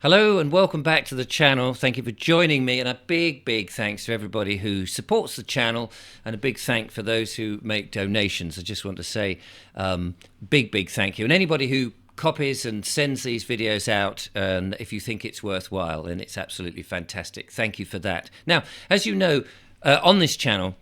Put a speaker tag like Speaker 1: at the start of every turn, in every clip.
Speaker 1: Hello and welcome back to the channel. Thank you for joining me, and a big thanks to everybody who supports the channel, and a big thank for those who make donations. I just want to say big thank you. And anybody who copies and sends these videos out, and if you think it's worthwhile, then it's absolutely fantastic. Thank you for that. Now, as you know, on this channel,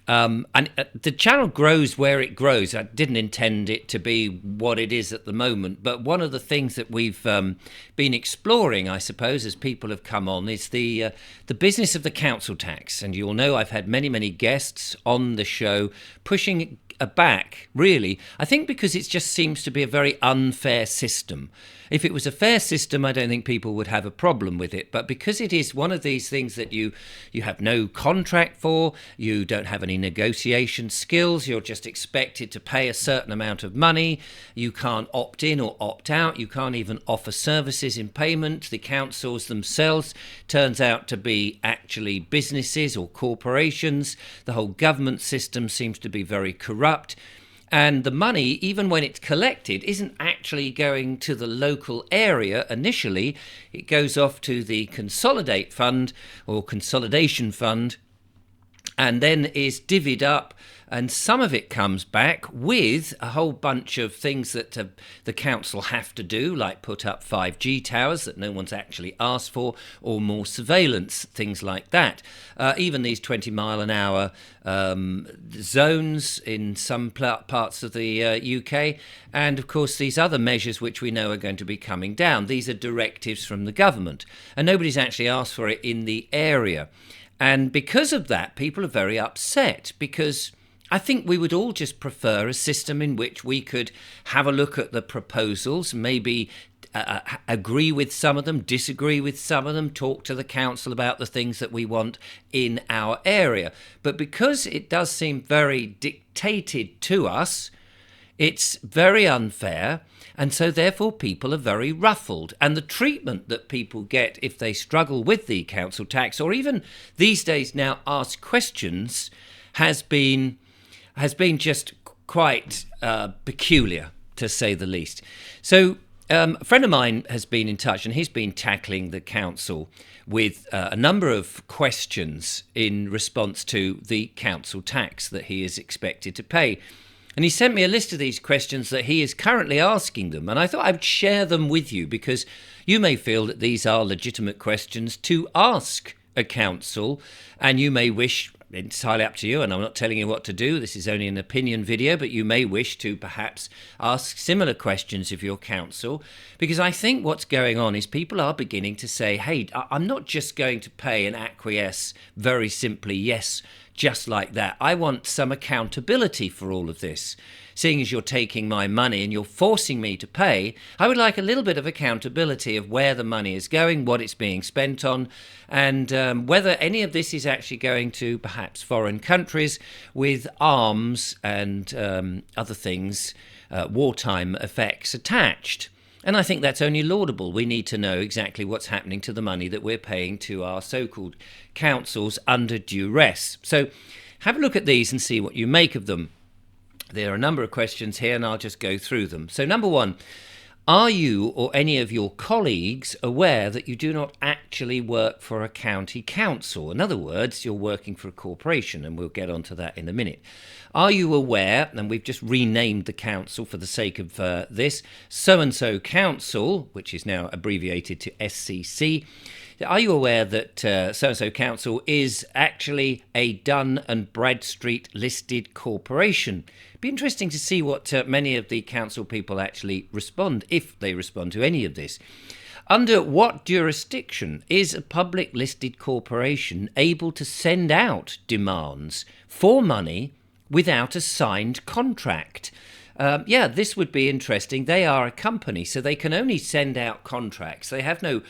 Speaker 1: the channel grows where it grows. I didn't intend it to be what it is at the moment, but one of the things that we've been exploring, I suppose, as people have come on, is the business of the council tax. And you'll know I've had many guests on the show pushing back, really, I think because it just seems to be a very unfair system. If it was a fair system, I don't think people would have a problem with it. But because it is one of these things that you have no contract for, you don't have any negotiation skills, you're just expected to pay a certain amount of money, you can't opt in or opt out, you can't even offer services in payment. The councils themselves turns out to be actually businesses or corporations. The whole government system seems to be very corrupt. And the money, even when it's collected, isn't actually going to the local area initially. It goes off to the Consolidate Fund or Consolidation Fund, and then is divvied up, and some of it comes back with a whole bunch of things that the council have to do, like put up 5G towers that no one's actually asked for, or more surveillance, things like that. Even these 20-mile-an-hour zones in some parts of the UK, and of course these other measures which we know are going to be coming down. These are directives from the government, and nobody's actually asked for it in the area. And because of that, people are very upset, because I think we would all just prefer a system in which we could have a look at the proposals, maybe agree with some of them, disagree with some of them, talk to the council about the things that we want in our area. But because it does seem very dictated to us, it's very unfair, and so therefore people are very ruffled. And the treatment that people get if they struggle with the council tax, or even these days now ask questions, has been just quite peculiar, to say the least. So a friend of mine has been in touch, and he's been tackling the council with a number of questions in response to the council tax that he is expected to pay. And he sent me a list of these questions that he is currently asking them. And I thought I would share them with you, because you may feel that these are legitimate questions to ask a council, and you may wish, it's entirely up to you, and I'm not telling you what to do, this is only an opinion video, but you may wish to perhaps ask similar questions of your council, because I think what's going on is people are beginning to say, hey, I'm not just going to pay and acquiesce very simply, yes, just like that. I want some accountability for all of this. Seeing as you're taking my money and you're forcing me to pay, I would like a little bit of accountability of where the money is going, what it's being spent on, and whether any of this is actually going to perhaps foreign countries with arms and other things, wartime effects attached. And I think that's only laudable. We need to know exactly what's happening to the money that we're paying to our so-called councils under duress. So have a look at these and see what you make of them. There are a number of questions here, and I'll just go through them. So number one, are you or any of your colleagues aware that you do not actually work for a county council? In other words, you're working for a corporation, and we'll get onto that in a minute. Are you aware, and we've just renamed the council for the sake of this, SoandSo Council, which is now abbreviated to SCC. Are you aware that SoandSo Council is actually a Dun and Bradstreet listed corporation? It'd be interesting to see what many of the council people actually respond, if they respond to any of this. Under what jurisdiction is a public listed corporation able to send out demands for money without a signed contract? This would be interesting. They are a company, so they can only send out contracts. They have no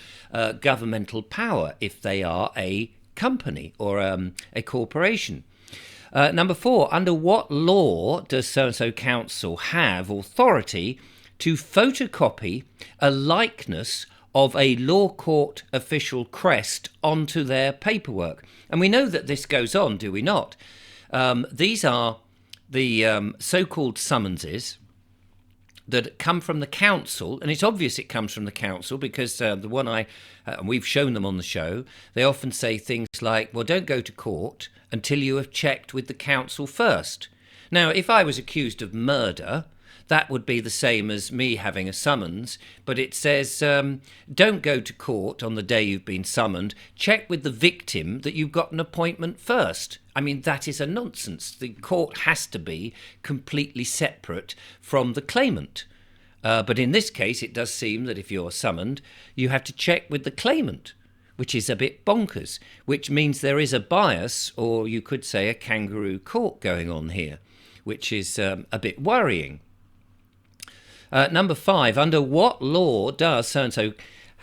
Speaker 1: governmental power if they are a company or a corporation. Number four, under what law does So-and-so Council have authority to photocopy a likeness of a Law Court Official Crest onto their paperwork? And we know that this goes on, do we not? These are the so-called summonses that come from the council, and it's obvious it comes from the council because the one we've shown them on the show, they often say things like, well, don't go to court until you have checked with the council first. Now, if I was accused of murder, that would be the same as me having a summons, but it says don't go to court on the day you've been summoned, check with the victim that you've got an appointment first. I mean, that is a nonsense. The court has to be completely separate from the claimant. But in this case, it does seem that if you're summoned, you have to check with the claimant, which is a bit bonkers, which means there is a bias, or you could say a kangaroo court going on here, which is a bit worrying. Number 5, under what law does so-and-so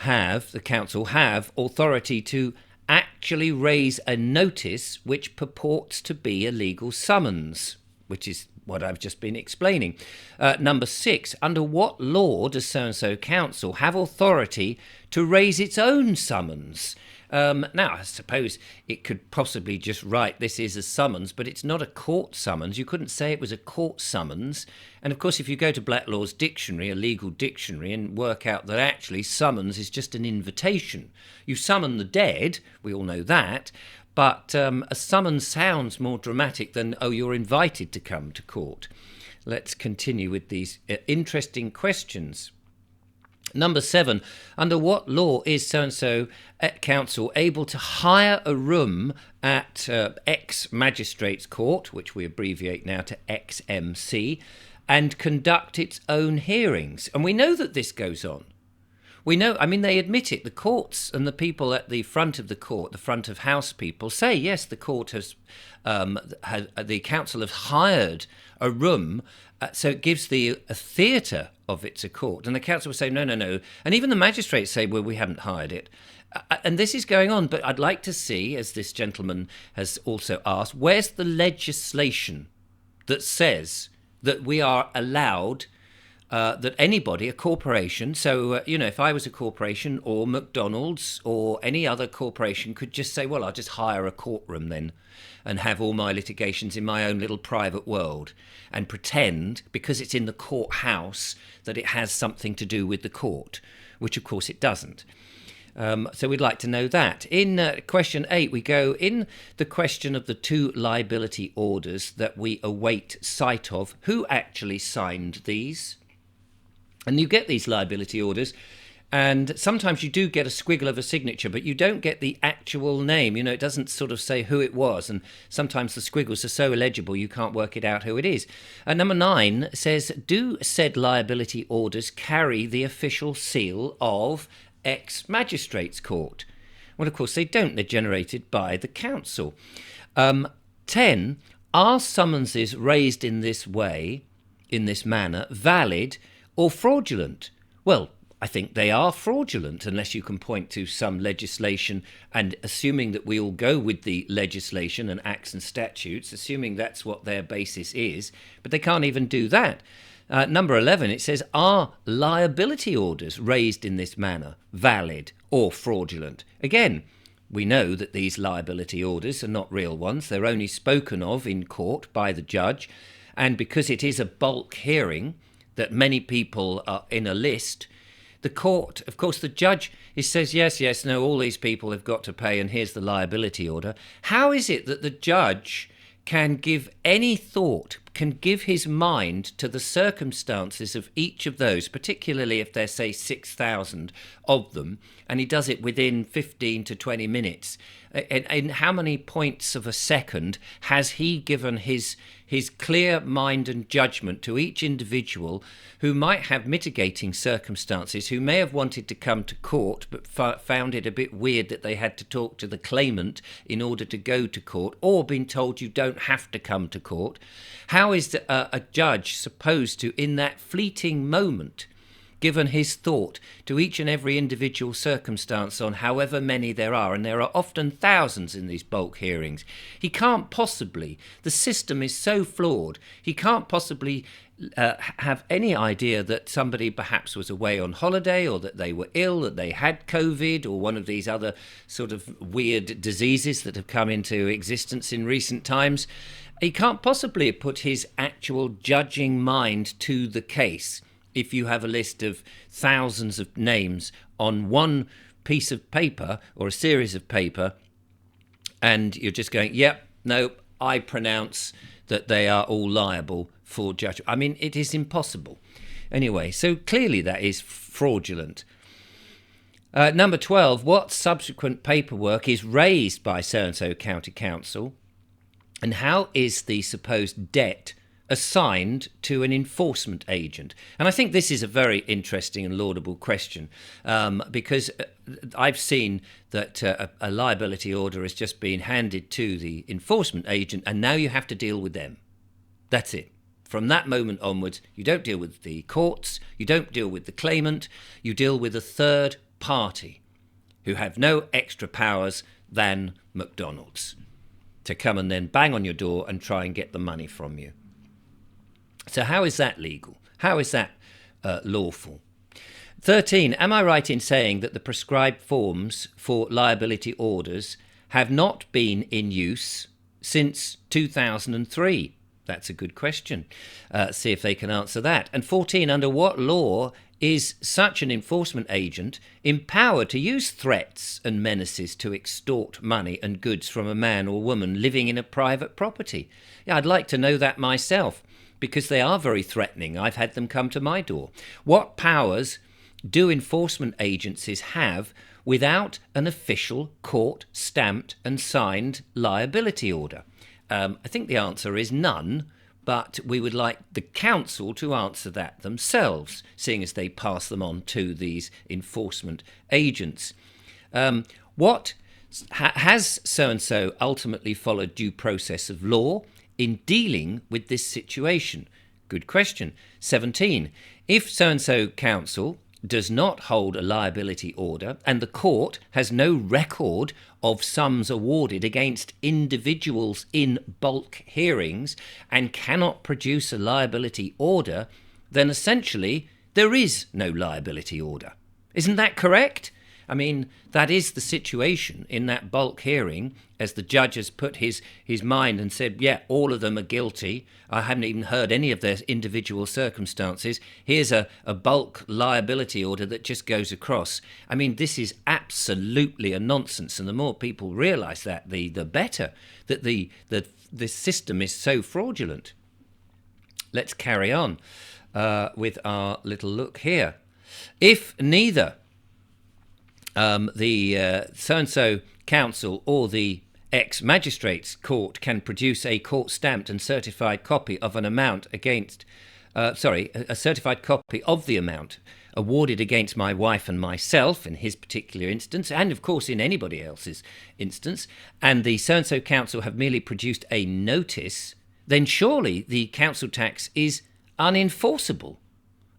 Speaker 1: the council have authority to actually raise a notice which purports to be a legal summons, which is what I've just been explaining. Number 6, under what law does so-and-so council have authority to raise its own summons? Now, I suppose it could possibly just write this is a summons, but it's not a court summons. You couldn't say it was a court summons. And of course, if you go to Blacklaw's dictionary, a legal dictionary, and work out that actually summons is just an invitation. You summon the dead, we all know that, but a summons sounds more dramatic than, oh, you're invited to come to court. Let's continue with these interesting questions. Number 7, under what law is so-and-so council able to hire a room at ex-magistrates court, which we abbreviate now to XMC, and conduct its own hearings? And we know that this goes on. We know, I mean, they admit it. The courts and the people at the front of the court, the front of house people, say, yes, the court the council have hired a room, so it gives a theatre of it's a court. And the council will say, no. And even the magistrates say, well, we haven't hired it. And this is going on. But I'd like to see, as this gentleman has also asked, where's the legislation that says that we are allowed that anybody, a corporation, so, if I was a corporation or McDonald's or any other corporation could just say, well, I'll just hire a courtroom then and have all my litigations in my own little private world and pretend, because it's in the courthouse, that it has something to do with the court, which of course it doesn't. So we'd like to know that. In question 8, we go in the question of the 2 liability orders that we await sight of. Who actually signed these? And you get these liability orders, and sometimes you do get a squiggle of a signature, but you don't get the actual name. It doesn't sort of say who it was, and sometimes the squiggles are so illegible you can't work it out who it is. Number 9 says, do said liability orders carry the official seal of ex-magistrates court? Well, of course they don't. They're generated by the council. 10, are summonses raised in this way, in this manner, valid or fraudulent? Well, I think they are fraudulent unless you can point to some legislation, and assuming that we all go with the legislation and acts and statutes, assuming that's what their basis is, but they can't even do that. Number 11, it says, are liability orders raised in this manner valid or fraudulent? Again, we know that these liability orders are not real ones. They're only spoken of in court by the judge, and because it is a bulk hearing, that many people are in a list, the court, of course, the judge says, yes, no, all these people have got to pay, and here's the liability order. How is it that the judge can give any thought, can give his mind to the circumstances of each of those, particularly if there's, say, 6,000 of them, and he does it within 15 to 20 minutes? In how many points of a second has he given his clear mind and judgment to each individual who might have mitigating circumstances, who may have wanted to come to court but found it a bit weird that they had to talk to the claimant in order to go to court, or been told you don't have to come to court? How is a judge supposed to, in that fleeting moment, given his thought to each and every individual circumstance on however many there are, and there are often thousands in these bulk hearings, he can't possibly, the system is so flawed, he can't possibly have any idea that somebody perhaps was away on holiday, or that they were ill, that they had COVID, or one of these other sort of weird diseases that have come into existence in recent times. He can't possibly put his actual judging mind to the case if you have a list of thousands of names on one piece of paper or a series of paper, and you're just going, yep, no, I pronounce that they are all liable for judgment. I mean, it is impossible. Anyway, so clearly that is fraudulent. Number 12, what subsequent paperwork is raised by SoandSo County Council, and how is the supposed debt assigned to an enforcement agent? And I think this is a very interesting and laudable question, because I've seen that a liability order has just been handed to the enforcement agent, and now you have to deal with them. That's it. From that moment onwards, you don't deal with the courts, you don't deal with the claimant, you deal with a third party who have no extra powers than McDonald's to come and then bang on your door and try and get the money from you. So how is that legal? How is that lawful? 13, am I right in saying that the prescribed forms for liability orders have not been in use since 2003? That's a good question. See if they can answer that. And 14, under what law is such an enforcement agent empowered to use threats and menaces to extort money and goods from a man or woman living in a private property? Yeah, I'd like to know that myself, because they are very threatening. I've had them come to my door. What powers do enforcement agencies have without an official court-stamped and signed liability order? I think the answer is none, but we would like the council to answer that themselves, seeing as they pass them on to these enforcement agents. Has so-and-so ultimately followed due process of law in dealing with this situation? Good question. 17. If so-and-so council does not hold a liability order and the court has no record of sums awarded against individuals in bulk hearings and cannot produce a liability order, then essentially there is no liability order. Isn't that correct? I mean, that is the situation in that bulk hearing, as the judge has put his mind and said, yeah, all of them are guilty. I haven't even heard any of their individual circumstances. Here's a bulk liability order that just goes across. I mean, this is absolutely a nonsense, and the more people realise that, the better, that the system is so fraudulent. Let's carry on with our little look here. If neither the so-and-so council or the ex-magistrates court can produce a court-stamped and certified copy of an amount against, a certified copy of the amount awarded against my wife and myself in his particular instance, and of course in anybody else's instance, and the so-and-so council have merely produced a notice, then surely the council tax is unenforceable.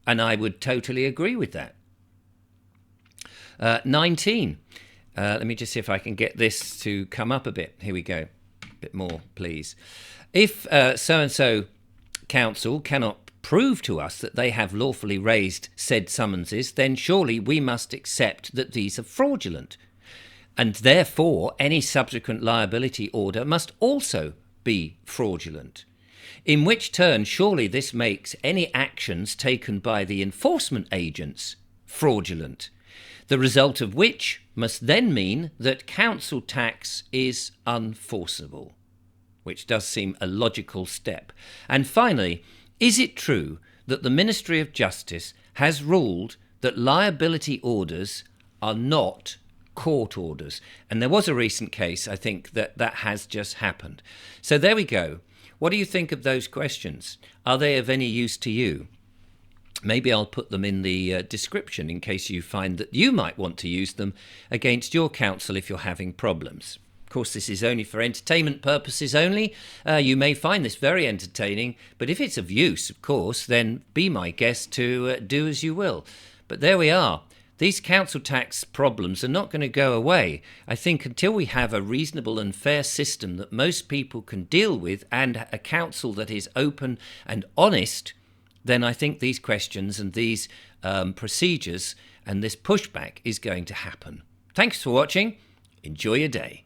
Speaker 1: And I would totally agree with that. 19. Let me just see if I can get this to come up a bit. Here we go. A bit more, please. If so-and-so council cannot prove to us that they have lawfully raised said summonses, then surely we must accept that these are fraudulent. And therefore, any subsequent liability order must also be fraudulent. In which turn, surely this makes any actions taken by the enforcement agents fraudulent. The result of which must then mean that council tax is unenforceable, which does seem a logical step. And finally, is it true that the Ministry of Justice has ruled that liability orders are not court orders? And there was a recent case, I think, that has just happened. So there we go. What do you think of those questions? Are they of any use to you? Maybe I'll put them in the description in case you find that you might want to use them against your counsel if you're having problems. Of course, this is only for entertainment purposes only. You may find this very entertaining, but if it's of use, of course, then be my guest to do as you will. But there we are. These council tax problems are not going to go away. I think until we have a reasonable and fair system that most people can deal with and a council that is open and honest, then I think these questions and these procedures and this pushback is going to happen. Thanks for watching. Enjoy your day.